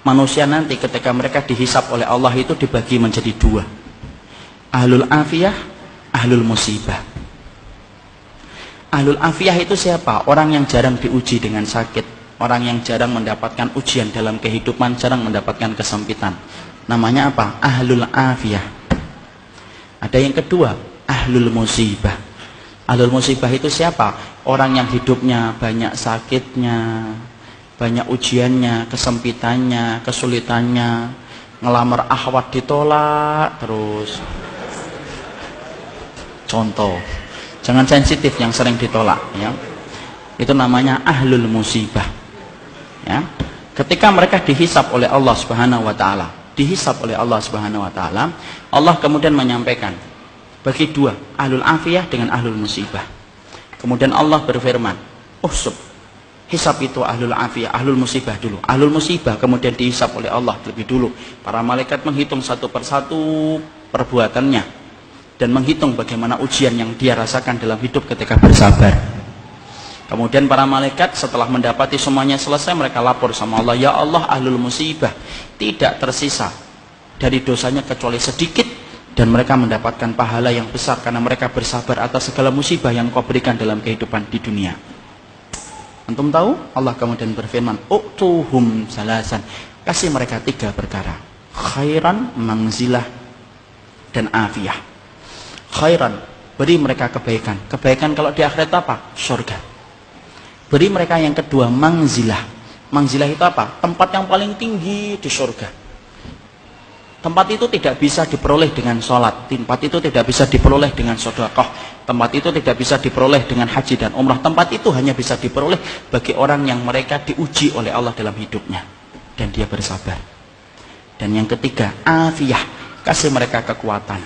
Manusia nanti ketika mereka dihisap oleh Allah itu dibagi menjadi dua. Ahlul afiyah, ahlul musibah. Ahlul afiyah itu siapa? Orang yang jarang diuji dengan sakit, orang yang jarang mendapatkan ujian dalam kehidupan, jarang mendapatkan kesempitan. Namanya apa? Ahlul afiyah. Ada yang kedua, ahlul musibah. Ahlul musibah itu siapa? Orang yang hidupnya banyak sakitnya, banyak ujiannya, kesempitannya, kesulitannya, ngelamar akhwat ditolak terus. Contoh, jangan sensitif yang sering ditolak, ya. Itu namanya ahlul musibah. Ya. Ketika mereka dihisap oleh Allah Subhanahu wa taala, Allah kemudian menyampaikan bagi dua, ahlul afiyah dengan ahlul musibah. Kemudian Allah berfirman, "Usub." Hisab itu ahlul afiyah, ahlul musibah dulu. Ahlul musibah kemudian dihisap oleh Allah lebih dulu. Para malaikat menghitung satu persatu perbuatannya dan menghitung bagaimana ujian yang dia rasakan dalam hidup ketika bersabar. Kemudian para malaikat setelah mendapati semuanya selesai, mereka lapor sama Allah, "Ya Allah, ahlul musibah tidak tersisa dari dosanya kecuali sedikit, dan mereka mendapatkan pahala yang besar karena mereka bersabar atas segala musibah yang Kau berikan dalam kehidupan di dunia." Antum tahu? Allah kemudian berfirman, "U'tuhum salasan." Kasih mereka 3 perkara. Khairan, manzilah, dan afiyah. Khairan, beri mereka kebaikan. Kebaikan kalau di akhirat apa? Surga. Beri mereka yang kedua, manzilah. Manzilah itu apa? Tempat yang paling tinggi di surga. Tempat itu tidak bisa diperoleh dengan sholat. Tempat itu tidak bisa diperoleh dengan sedekah. Tempat itu tidak bisa diperoleh dengan haji dan umrah. Tempat itu hanya bisa diperoleh bagi orang yang mereka diuji oleh Allah dalam hidupnya, dan dia bersabar. Dan yang ketiga, afiyah. Kasih mereka kekuatan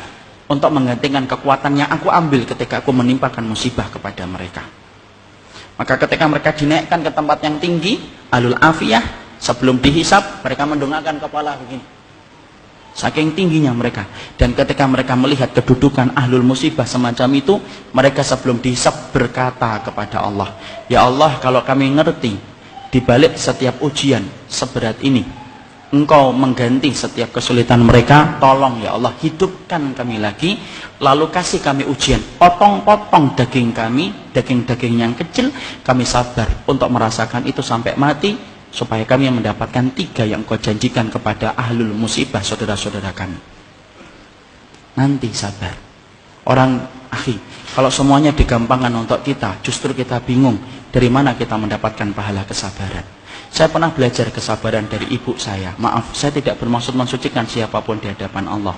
untuk menggantikan kekuatan yang aku ambil ketika aku menimpakan musibah kepada mereka. Maka ketika mereka dinaikkan ke tempat yang tinggi, ahlul afiyah, sebelum dihisab mereka mendongakkan kepala begini, saking tingginya mereka. Dan ketika mereka melihat kedudukan ahlul musibah semacam itu, mereka sebelum dihisab berkata kepada Allah, "Ya Allah, kalau kami ngerti di balik setiap ujian seberat ini Engkau mengganti setiap kesulitan mereka, tolong ya Allah hidupkan kami lagi, lalu kasih kami ujian, potong-potong daging kami, daging-daging yang kecil, kami sabar untuk merasakan itu sampai mati, supaya kami mendapatkan 3 yang Kau janjikan kepada ahlul musibah saudara-saudara kami." Nanti sabar. Orang akhi, kalau semuanya digampangkan untuk kita, justru kita bingung dari mana kita mendapatkan pahala kesabaran. Saya pernah belajar kesabaran dari ibu saya. Maaf, saya tidak bermaksud mensucikan siapapun di hadapan Allah.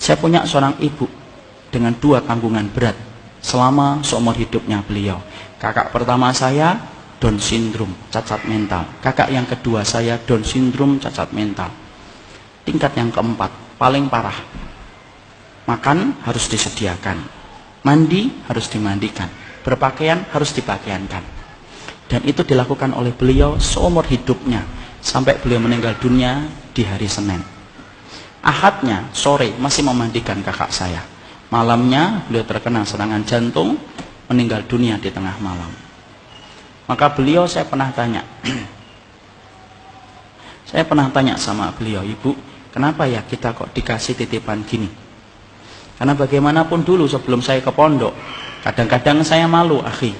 Saya punya seorang ibu dengan 2 tanggungan berat selama seumur hidupnya beliau. Kakak pertama saya Down syndrome, cacat mental. Kakak yang kedua saya Down syndrome, cacat mental. Tingkat yang keempat, paling parah. Makan harus disediakan, mandi harus dimandikan, berpakaian harus dipakaiankan. Dan itu dilakukan oleh beliau seumur hidupnya sampai beliau meninggal dunia di hari Senin. Ahadnya sore masih memandikan kakak saya. Malamnya beliau terkena serangan jantung, meninggal dunia di tengah malam. Maka beliau, saya pernah tanya sama beliau, "Ibu, kenapa ya kita kok dikasih titipan gini?" Karena bagaimanapun dulu sebelum saya ke pondok, kadang-kadang saya malu, akhi.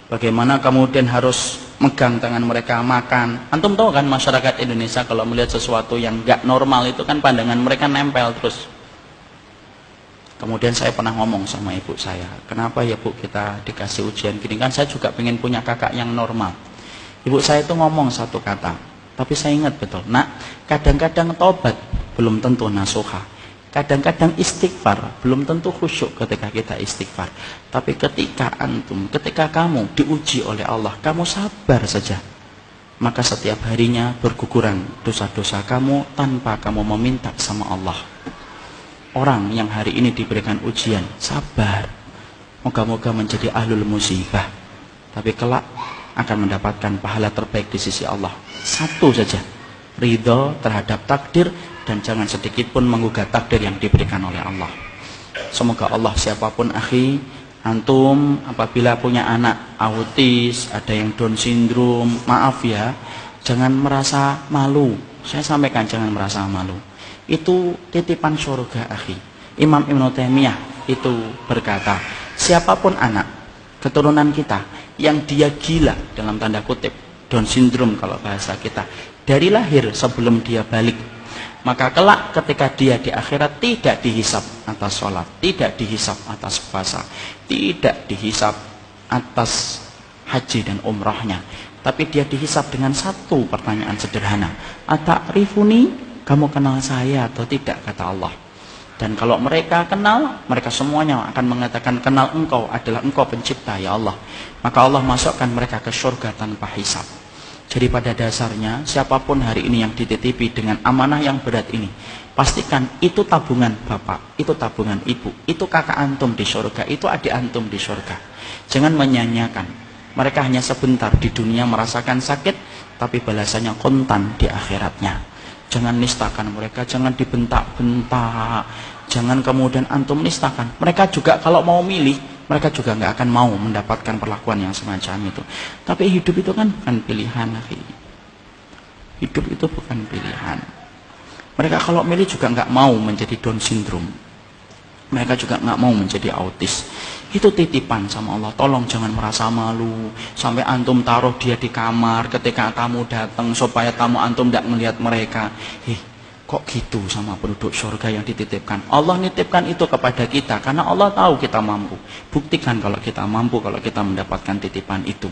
Bagaimana kemudian harus megang tangan mereka makan. Antum tahu kan masyarakat Indonesia kalau melihat sesuatu yang gak normal itu kan pandangan mereka nempel terus. Kemudian saya pernah ngomong sama ibu saya, "Kenapa ya Bu kita dikasih ujian gini? Kan saya juga pengen punya kakak yang normal." Ibu saya itu ngomong satu kata, tapi saya ingat betul, "Nak, kadang-kadang tobat belum tentu nasuha. Kadang-kadang istighfar belum tentu khusyuk ketika kita istighfar. Tapi ketika kamu diuji oleh Allah, kamu sabar saja, maka setiap harinya berguguran dosa-dosa kamu tanpa kamu meminta sama Allah." Orang yang hari ini diberikan ujian, sabar, moga-moga menjadi ahlul musibah, tapi kelak akan mendapatkan pahala terbaik di sisi Allah. Satu saja, ridho terhadap takdir, dan jangan sedikit pun menggugat takdir yang diberikan oleh Allah. Semoga Allah, siapapun akhi, antum apabila punya anak autis, ada yang Down syndrome, maaf ya, jangan merasa malu, Saya sampaikan jangan merasa malu. Itu titipan surga, akhi. Imam Ibnu Taimiyah itu berkata, siapapun anak keturunan kita yang dia gila dalam tanda kutip, Down syndrome kalau bahasa kita, dari lahir sebelum dia balik, maka kelak ketika dia di akhirat tidak dihisap atas sholat, tidak dihisap atas puasa, tidak dihisap atas haji dan umrahnya, tapi dia dihisap dengan satu pertanyaan sederhana, ata'rifuni, kamu kenal saya atau tidak, kata Allah. Dan kalau mereka kenal, mereka semuanya akan mengatakan, kenal engkau adalah engkau pencipta ya Allah. Maka Allah masukkan mereka ke surga tanpa hisab. Jadi pada dasarnya, siapapun hari ini yang dititipi dengan amanah yang berat ini, pastikan itu tabungan bapak, itu tabungan ibu, itu kakak antum di surga, itu adik antum di surga. Jangan menyanyiakan. Mereka hanya sebentar di dunia merasakan sakit, tapi balasannya kontan di akhiratnya. Jangan nistakan mereka, jangan dibentak-bentak, jangan kemudian antum nistakan. Mereka juga kalau mau milih, mereka juga nggak akan mau mendapatkan perlakuan yang semacam itu. Tapi hidup itu kan bukan pilihan, akhi. Hidup itu bukan pilihan. Mereka kalau milih juga nggak mau menjadi Down syndrome. Mereka juga nggak mau menjadi autis. Itu titipan sama Allah. Tolong jangan merasa malu sampai antum taruh dia di kamar ketika tamu datang supaya tamu antum tidak melihat mereka. Kok gitu sama penduduk surga yang dititipkan? Allah nitipkan itu kepada kita karena Allah tahu kita mampu. Buktikan kalau kita mampu, kalau kita mendapatkan titipan itu.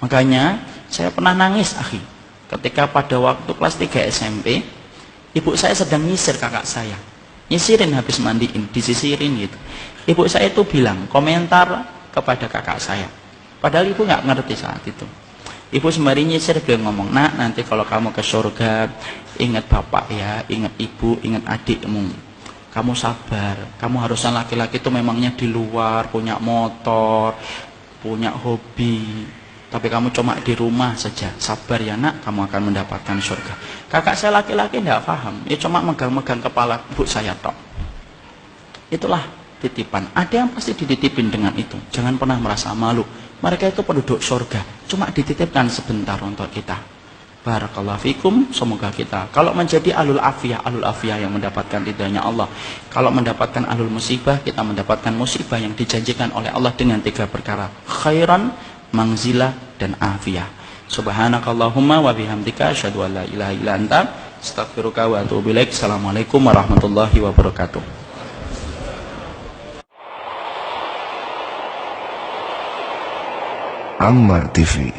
Makanya saya pernah nangis, akhi, ketika pada waktu kelas 3 SMP, ibu saya sedang nyisir kakak saya. Nyisirin habis mandiin, disisirin gitu. Ibu saya itu bilang komentar kepada kakak saya. Padahal ibu nggak ngerti saat itu. Ibu sembari nyisir dia ngomong, nak nanti kalau kamu ke surga, ingat bapak ya, ingat ibu, ingat adikmu. Kamu sabar, kamu harusnya laki-laki itu memangnya di luar, punya motor, punya hobi. Tapi kamu cuma di rumah saja, sabar ya nak, kamu akan mendapatkan surga. Kakak saya laki-laki tidak paham, dia cuma megang-megang kepala ibu saya tok. Itulah titipan. Ada yang pasti dititipin dengan itu. Jangan pernah merasa malu. Mereka itu penduduk surga, cuma dititipkan sebentar untuk kita. Barakallahu fikum. Semoga kita kalau menjadi ahlul afiyah yang mendapatkan ridhanya Allah. Kalau mendapatkan ahlul musibah, kita mendapatkan musibah yang dijanjikan oleh Allah dengan 3 perkara: khairan, mangzilah, dan afiyah. Subhanakallahumma wa bihamdika asyhadu an la ilaha illa anta astaghfiruka wa atubu ilaik. Assalamualaikum warahmatullahi wabarakatuh. Ammar TV.